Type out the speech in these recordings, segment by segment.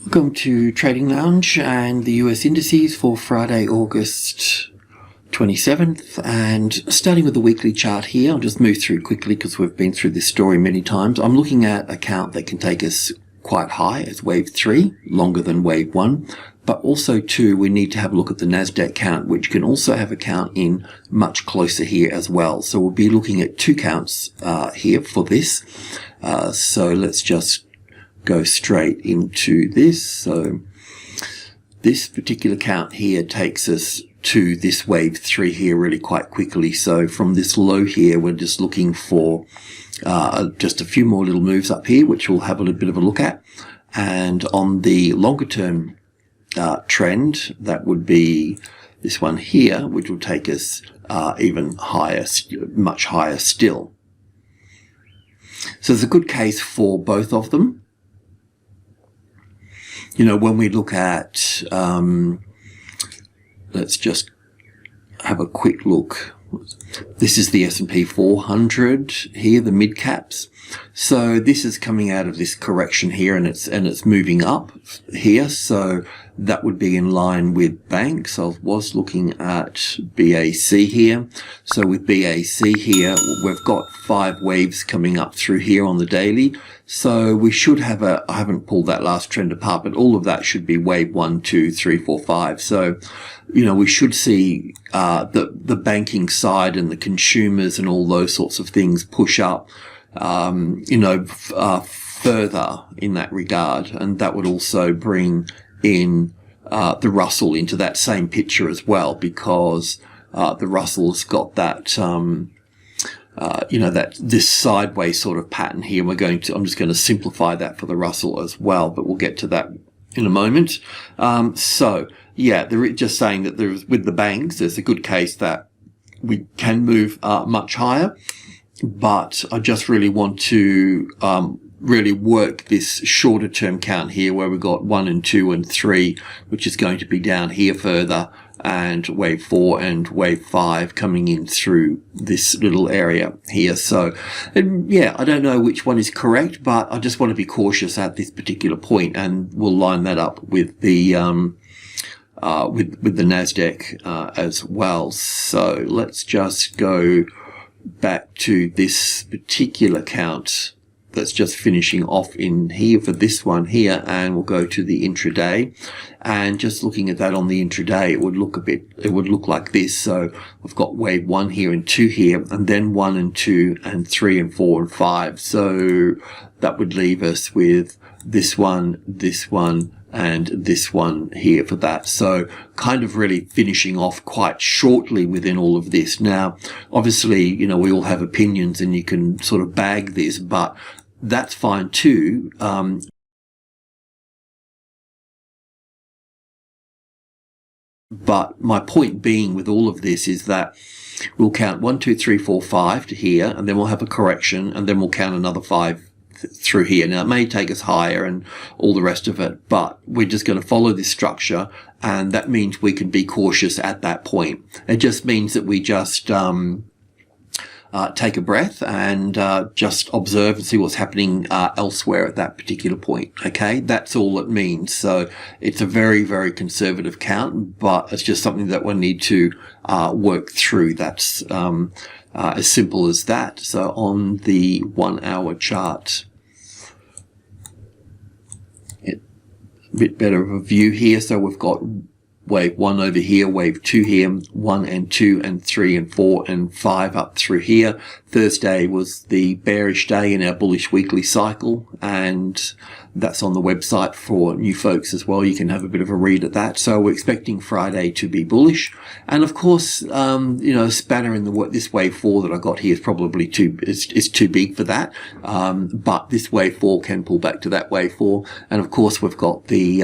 Welcome to Trading Lounge and the US indices for Friday, August 27th, and starting with the weekly chart here. I'll just move through quickly because we've been through this story many times. I'm looking at a count that can take us quite high as wave 3, longer than wave 1, but also too we need to have a look at the NASDAQ count, which can also have a count in much closer here as well. So we'll be looking at two counts here for this. So let's just go straight into this. So this particular count here takes us to this wave 3 here really quite quickly. So from this low here, we're just looking for just a few more little moves up here, which we'll have a little bit of a look at. And on the longer term trend, that would be this one here, which will take us even higher, much higher still. So there's a good case for both of them. You know, when we look at, let's just have a quick look. This is the S&P 500 here, the mid caps. So this is coming out of this correction here, and it's moving up here. So that would be in line with banks. I was looking at BAC here. So with BAC here, we've got 5 waves coming up through here on the daily. So we should have I haven't pulled that last trend apart, but all of that should be wave 1, 2, 3, 4, 5. So, you know, we should see the banking side and the consumers and all those sorts of things push up, you know, further in that regard. And that would also bring in the Russell into that same picture as well, because the Russell's got that you know, that this sideways sort of pattern here. I'm just going to simplify that for the Russell as well, but we'll get to that in a moment. So yeah, they're just saying that with the banks, there's a good case that we can move much higher, but I just really want to really work this shorter term count here, where we've got 1 and 2 and 3, which is going to be down here further, and wave 4 and wave 5 coming in through this little area here. So yeah, I don't know which one is correct, but I just want to be cautious at this particular point, and we'll line that up with the with the NASDAQ as well. So let's just go back to this particular count that's just finishing off in here for this one here, and we'll go to the intraday. And just looking at that on the intraday, it would look like this. So we've got wave 1 here and 2 here, and then 1 and 2 and 3 and 4 and 5. So that would leave us with this one, and this one here for that. So kind of really finishing off quite shortly within all of this. Now, obviously, you know, we all have opinions and you can sort of bag this, but that's fine too. But my point being with all of this is that we'll count 1, 2, 3, 4, 5 to here, and then we'll have a correction, and then we'll count another 5 through here. Now, it may take us higher and all the rest of it, but we're just going to follow this structure, and that means we can be cautious at that point. It just means that we just take a breath and just observe and see what's happening elsewhere at that particular point. Okay, that's all it means. So it's a very, very conservative count, but it's just something that we need to work through. That's as simple as that. So on the 1 hour chart, a bit better of a view here. So we've got wave 1 over here, wave 2 here, 1 and 2 and 3 and 4 and 5 up through here. Thursday was the bearish day in our bullish weekly cycle, and that's on the website for new folks as well. You can have a bit of a read at that. So we're expecting Friday to be bullish, and of course, you know, a spanner in this wave 4 that I got here is probably it's too big for that. But this wave 4 can pull back to that wave 4, and of course we've got the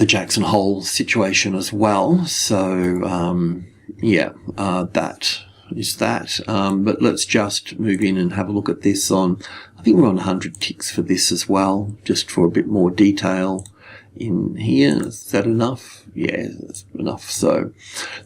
Jackson Hole situation as well. So yeah, that is that. But let's just move in and have a look at this on, I think we're on 100 ticks for this as well, just for a bit more detail in here. Is that enough? Yeah, that's enough. So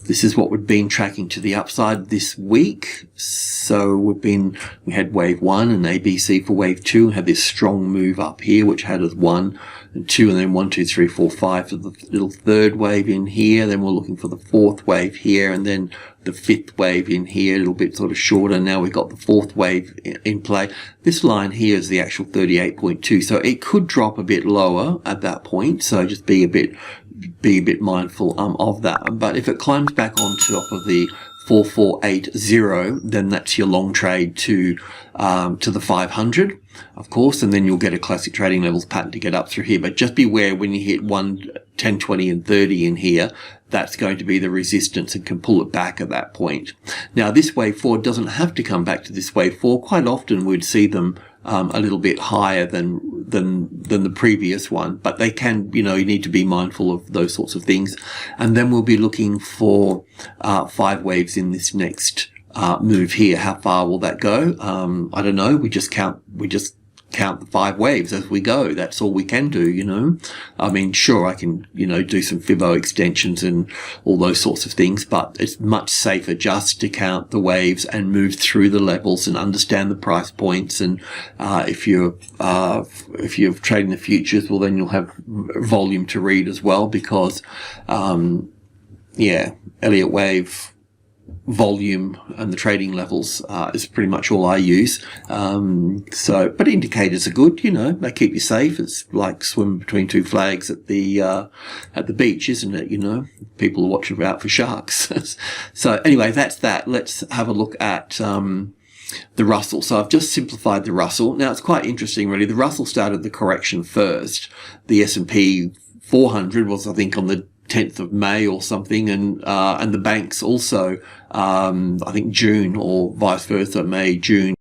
this is what we've been tracking to the upside this week. So we had wave 1 and ABC for wave 2, and had this strong move up here, which had us 1 and 2, and then 1, 2, 3, 4, 5 for the little third wave in here. Then we're looking for the fourth wave here, and then the fifth wave in here, a little bit sort of shorter. Now we've got the fourth wave in play. This line here is the actual 38.2, so it could drop a bit lower at that point. So just be a bit mindful of that. But if it climbs back on top of the 4480, then that's your long trade to the 500, of course, and then you'll get a classic trading levels pattern to get up through here. But just beware when you hit 1, 10, 20 and 30 in here, that's going to be the resistance and can pull it back at that point. Now this wave 4 doesn't have to come back to this wave 4. Quite often we'd see them a little bit higher than the previous one, but they can, you need to be mindful of those sorts of things. And then we'll be looking for 5 waves in this next move here. How far will that go? I don't know. We just count the 5 waves as we go. That's all we can do, I mean, sure, I can, do some Fibbo extensions and all those sorts of things, but it's much safer just to count the waves and move through the levels and understand the price points. And if you're trading the futures, well, then you'll have volume to read as well, because Elliott Wave volume and the trading levels is pretty much all I use. But indicators are good, they keep you safe. It's like swimming between 2 flags at the beach, isn't it? People are watching out for sharks. So anyway, that's that. Let's have a look at the Russell. So I've just simplified the Russell. Now it's quite interesting, really. The Russell started the correction first. The S&P500 was, I think, on the 10th of May or something, and the banks also, I think June or vice versa, May, June.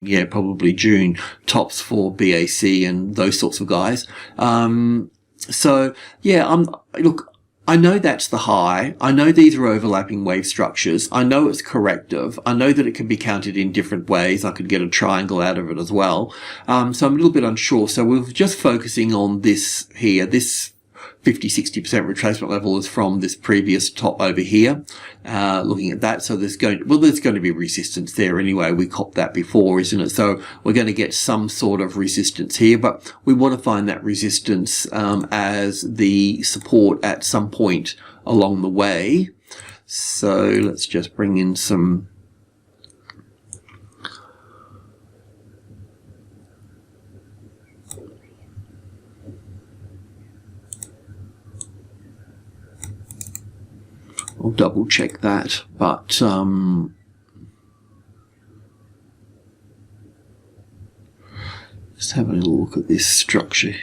Yeah, probably June tops for BAC and those sorts of guys. So yeah, look, I know that's the high. I know these are overlapping wave structures. I know it's corrective. I know that it can be counted in different ways. I could get a triangle out of it as well. So I'm a little bit unsure. So we're just focusing on this here. This 50-60% retracement level is from this previous top over here. Looking at that, so there's going to be resistance there anyway. We copped that before, isn't it? So we're going to get some sort of resistance here, but we want to find that resistance as the support at some point along the way. So let's just bring in some I'll double check that, but just having a look at this structure.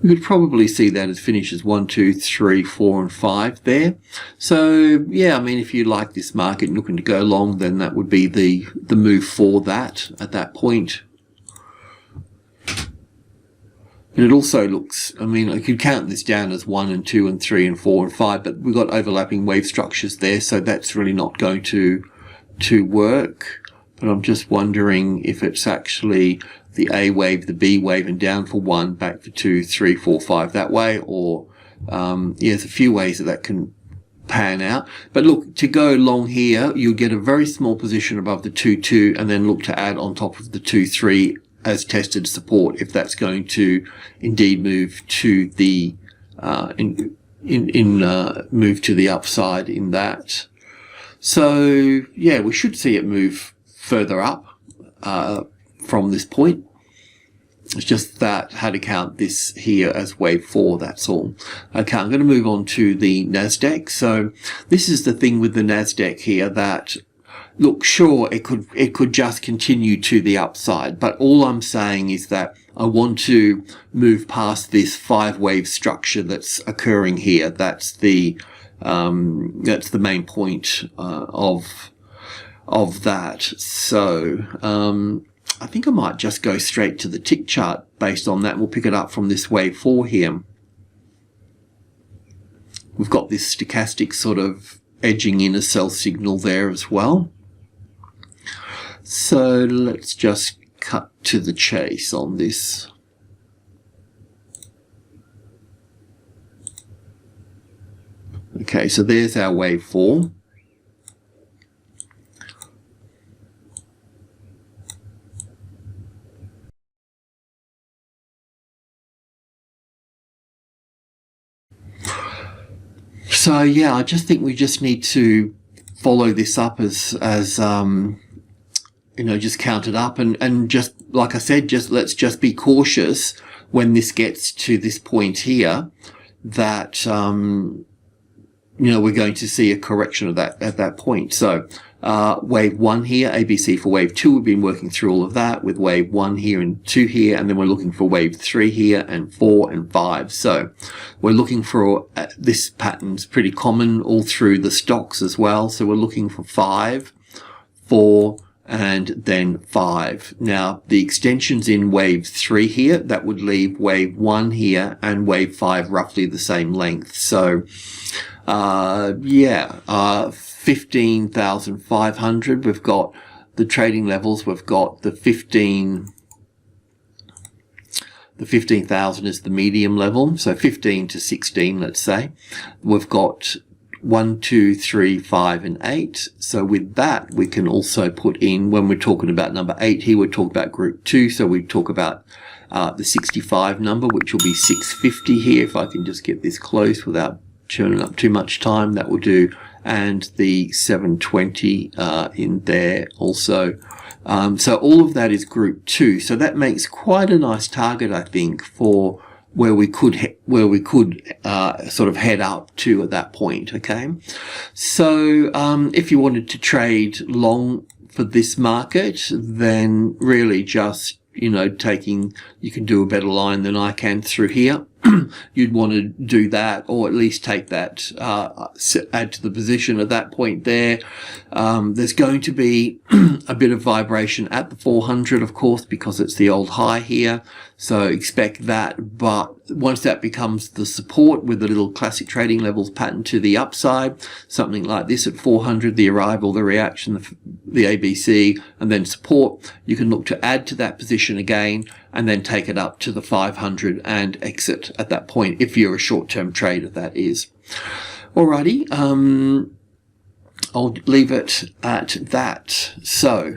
We could probably see that as finishes 1, 2, 3, 4, and 5 there. So yeah, I mean, if you like this market and looking to go long, then that would be the move for that at that point. And it also looks, I mean, I could count this down as 1 and 2 and 3 and 4 and 5, but we've got overlapping wave structures there, so that's really not going to work. But I'm just wondering if it's actually the A wave, the B wave, and down for 1, back for 2, 3, 4, 5 that way, or there's a few ways that can pan out. But look, to go long here, you'll get a very small position above the 2-2, and then look to add on top of the 2-3 as tested support, if that's going to indeed move to the move to the upside in that. So yeah, we should see it move further up from this point. It's just that how to count this here as wave 4, that's all. Okay, I'm going to move on to the NASDAQ. So this is the thing with the NASDAQ here, that look, sure, it could just continue to the upside, but all I'm saying is that I want to move past this 5 wave structure that's occurring here. That's the main point of that. So I think I might just go straight to the tick chart based on that. We'll pick it up from this wave 4 here. We've got this stochastic sort of edging in a sell signal there as well. So let's just cut to the chase on this. Okay, so there's our waveform. So yeah, I just think we just need to follow this up as you know, just count it up and just, like I said, let's just be cautious when this gets to this point here that, you know, we're going to see a correction of that at that point. So, wave 1 here, ABC for wave 2, we've been working through all of that with wave 1 here and 2 here, and then we're looking for wave 3 here and 4 and 5. So we're looking for, this pattern's pretty common all through the stocks as well. So we're looking for 5, 4, and then 5. Now, the extensions in wave 3 here, that would leave wave 1 here and wave 5 roughly the same length. So, 15,500. We've got the trading levels. We've got the 15,000 is the medium level. So 15 to 16, let's say. We've got 1, 2, 3, 5, and 8. So with that, we can also put in, when we're talking about number 8 here, we're talking about group 2. So we talk about the 65 number, which will be 650 here. If I can just get this close without churning up too much time, that will do. And the 720 in there also. So all of that is group 2. So that makes quite a nice target, I think, for where we could sort of head up to at that point. Okay, so if you wanted to trade long for this market, then really just, you know, you can do a better line than I can through here. You'd want to do that, or at least take that, add to the position at that point there. There's going to be a bit of vibration at the 400, of course, because it's the old high here. So expect that. But once that becomes the support with a little classic trading levels pattern to the upside, something like this at 400, the arrival, the reaction, the ABC, and then support, you can look to add to that position again and then take it up to the 500 and exit at that point, if you're a short-term trader, that is. Alrighty, I'll leave it at that. So,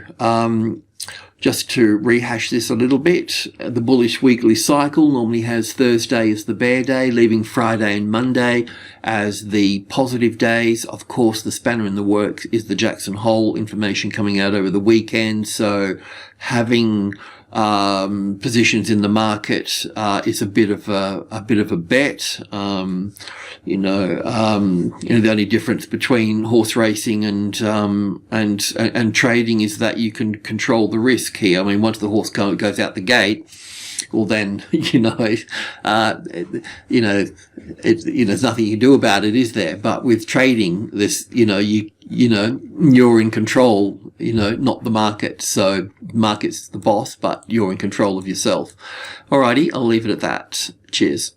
just to rehash this a little bit, the bullish weekly cycle normally has Thursday as the bear day, leaving Friday and Monday as the positive days. Of course, the spanner in the works is the Jackson Hole information coming out over the weekend. So having positions in the market is a bit of a bet. You know, the only difference between horse racing and trading is that you can control the risk here. I mean, once the horse goes out the gate, well then, there's nothing you can do about it, is there? But with trading, this, you're in control, not the market. So market's the boss, but you're in control of yourself. Alrighty, I'll leave it at that. Cheers.